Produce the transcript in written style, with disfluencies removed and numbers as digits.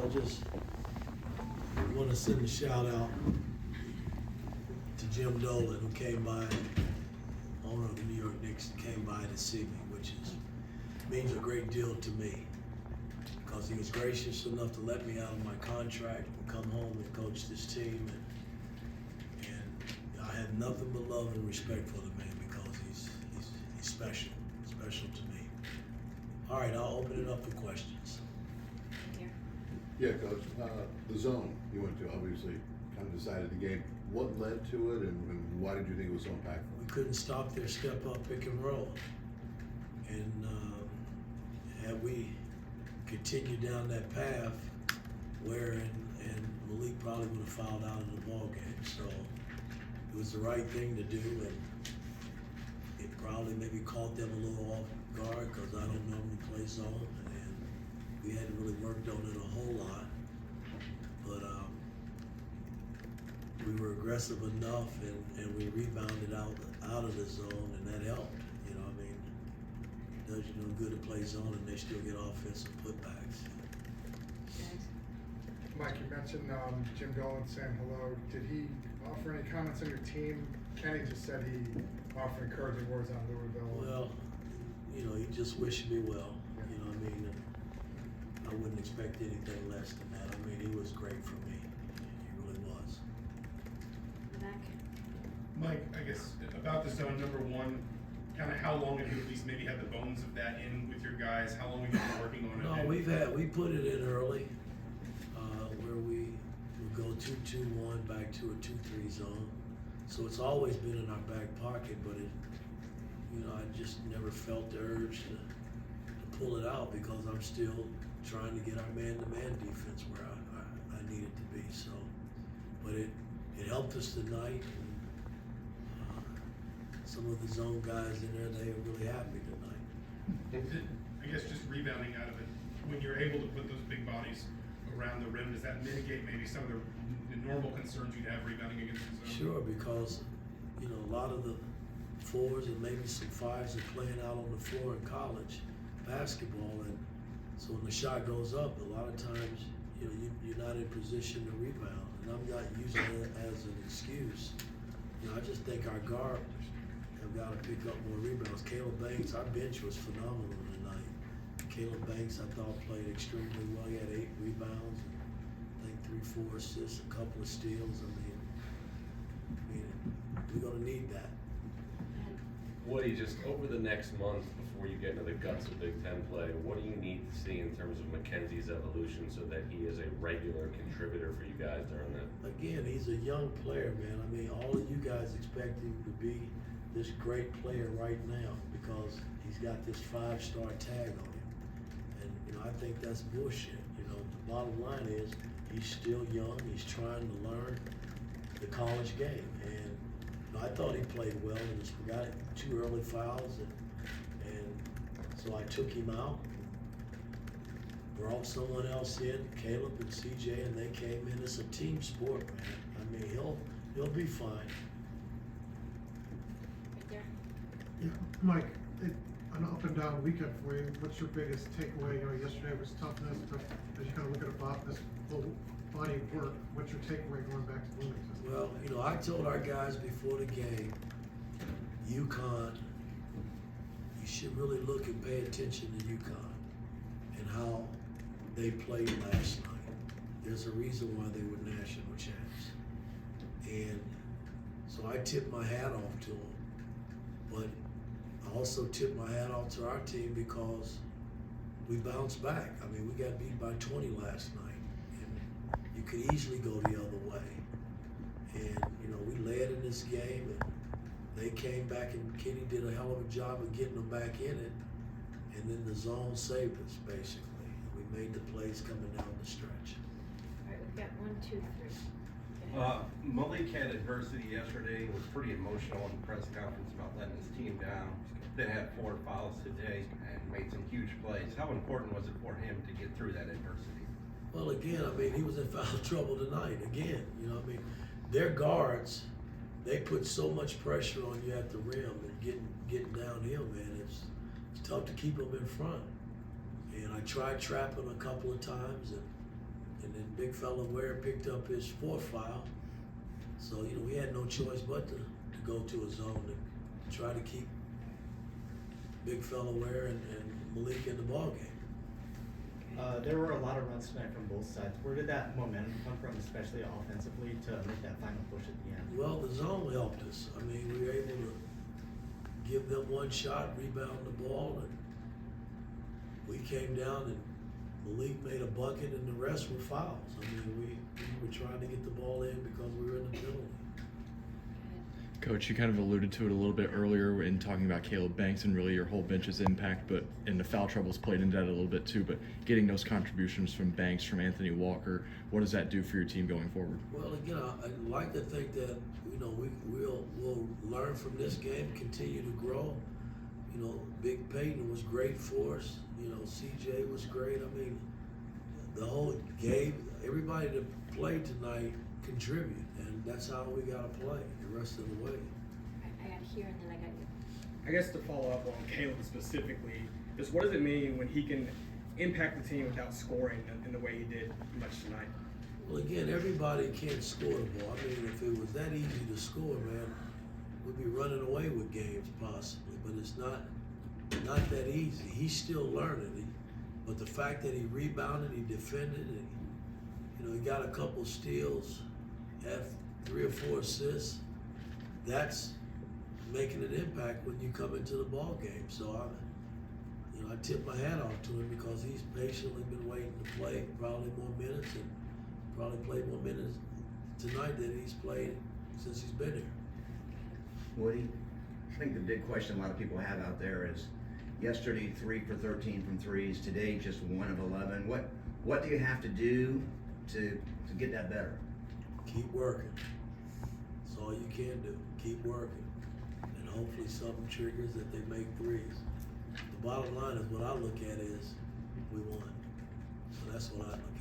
I just want to send a shout out to Jim Dolan, who came by, owner of the New York Knicks, came by to see me, which means a great deal to me, because he was gracious enough to let me out of my contract and come home and coach this team. And I have nothing but love and respect for the man, because he's special to me. All right, I'll open it up for questions. Yeah, Coach, the zone you went to obviously kind of decided the game. What led to it, and why did you think it was so impactful? We couldn't stop their step up, pick and roll. And had we continued down that path, Ware and Malik probably would have fouled out of the ball game. So it was the right thing to do, and it probably maybe caught them a little off guard, because I don't normally play zone, and we hadn't really worked on it a whole lot. But we were aggressive enough, and we rebounded out of the zone, and that helped. You know, I mean, it does you no good to play zone and they still get offensive putbacks. Mike, you mentioned Jim Dolan saying hello. Did he offer any comments on your team? Kenny just said he offered encouraging words on Louisville. Well, you know, he just wished me well. You know what I mean? I wouldn't expect anything less than that. I mean, he was great for me. He really was. Mike, I guess about the zone, number one, kind of how long have you at least maybe had the bones of that in with your guys? How long have you been working on it? No, we put it in early, where we would go 2-2-1 back to a 2-3 zone. So it's always been in our back pocket, but I just never felt the urge to pull it out, because I'm still trying to get our man-to-man defense where I need it to be. So, but it helped us tonight. Some of the zone guys in there, they are really happy tonight. I guess just rebounding out of it, when you're able to put those big bodies around the rim, does that mitigate maybe some of the normal concerns you'd have rebounding against the zone? Sure, because a lot of the fours and maybe some fives are playing out on the floor in college basketball, and so when the shot goes up, a lot of times you're not in position to rebound, and I'm not using it as an excuse. I just think our guards have got to pick up more rebounds. Caleb Banks, our bench was phenomenal tonight. Caleb Banks, I thought, played extremely well. He had 8 rebounds, I think 3-4 assists, a couple of steals. I mean, we're going to need that. Woody, just over the next month before you get into the guts of Big Ten play, what do you need to see in terms of Mackenzie's evolution so that he is a regular contributor for you guys during that? Again, he's a young player, man. I mean, all of you guys expect him to be this great player right now, because he's got this 5-star tag on him. And, I think that's bullshit. The bottom line is he's still young. He's trying to learn the college game. And I thought he played well, and just got 2 early fouls, and so I took him out, brought someone else in, Caleb and CJ, and they came in. It's a team sport, man. I mean, he'll be fine. Yeah, Mike, an up and down weekend for you. What's your biggest takeaway? Yesterday was toughness, but as you kind of look at this whole body of work, what's your takeaway going back to Bloomington? Well, I told our guys before the game, UConn, you should really look and pay attention to UConn and how they played last night. There's a reason why they were national champs. And so I tip my hat off to them. But I also tip my hat off to our team, because we bounced back. I mean, we got beat by 20 last night, and you could easily go the other way. And, we led in this game, and they came back, and Kenny did a hell of a job of getting them back in it. And then the zone saved us, basically. And we made the plays coming down the stretch. All right, we've got 1, 2, 3. Malik had adversity yesterday. It was pretty emotional in the press conference about letting his team down. Then had 4 fouls today and made some huge plays. How important was it for him to get through that adversity? Well, again, I mean, he was in foul trouble tonight. Again, their guards, they put so much pressure on you at the rim and getting downhill, man. It's tough to keep them in front. And I tried trapping a couple of times, and and big fella Ware picked up his 4th foul. So, you know, we had no choice but to go to a zone to try to keep big fella Ware and Malik in the ball game. There were a lot of runs tonight from both sides. Where did that momentum come from, especially offensively, to make that final push at the end? Well, the zone helped us. I mean, we were able to give them one shot, rebound the ball, and we came down and Malik made a bucket and the rest were fouls. I mean, we were trying to get the ball in because we were in the penalty. Coach, you kind of alluded to it a little bit earlier in talking about Caleb Banks and really your whole bench's impact, and the foul troubles played into that a little bit too, but getting those contributions from Banks, from Anthony Walker, what does that do for your team going forward? Well, again, I'd like to think that, you know, we'll learn from this game, continue to grow. You know, Big Peyton was great for us. You know, CJ was great. I mean, the whole game, everybody that played tonight contributed, and that's how we got to play the rest of the way. I got here and then I got you. I guess to follow up on Caleb specifically, just what does it mean when he can impact the team without scoring in the way he did much tonight? Well, again, everybody can't score the ball. I mean, if it was that easy to score, man, we'd be running away with games possibly, but it's not that easy. He's still learning. But the fact that he rebounded, he defended, and you know, he got a couple steals, had 3 or 4 assists. That's making an impact when you come into the ball game. So I tip my hat off to him because he's patiently been waiting to play probably more minutes and probably played more minutes tonight than he's played since he's been here. Woody, I think the big question a lot of people have out there is yesterday 3 for 13 from threes, today just 1 of 11. What do you have to do to get that better? Keep working. That's all you can do. Keep working. And hopefully something triggers that they make threes. The bottom line is what I look at is we won. So that's what I look at.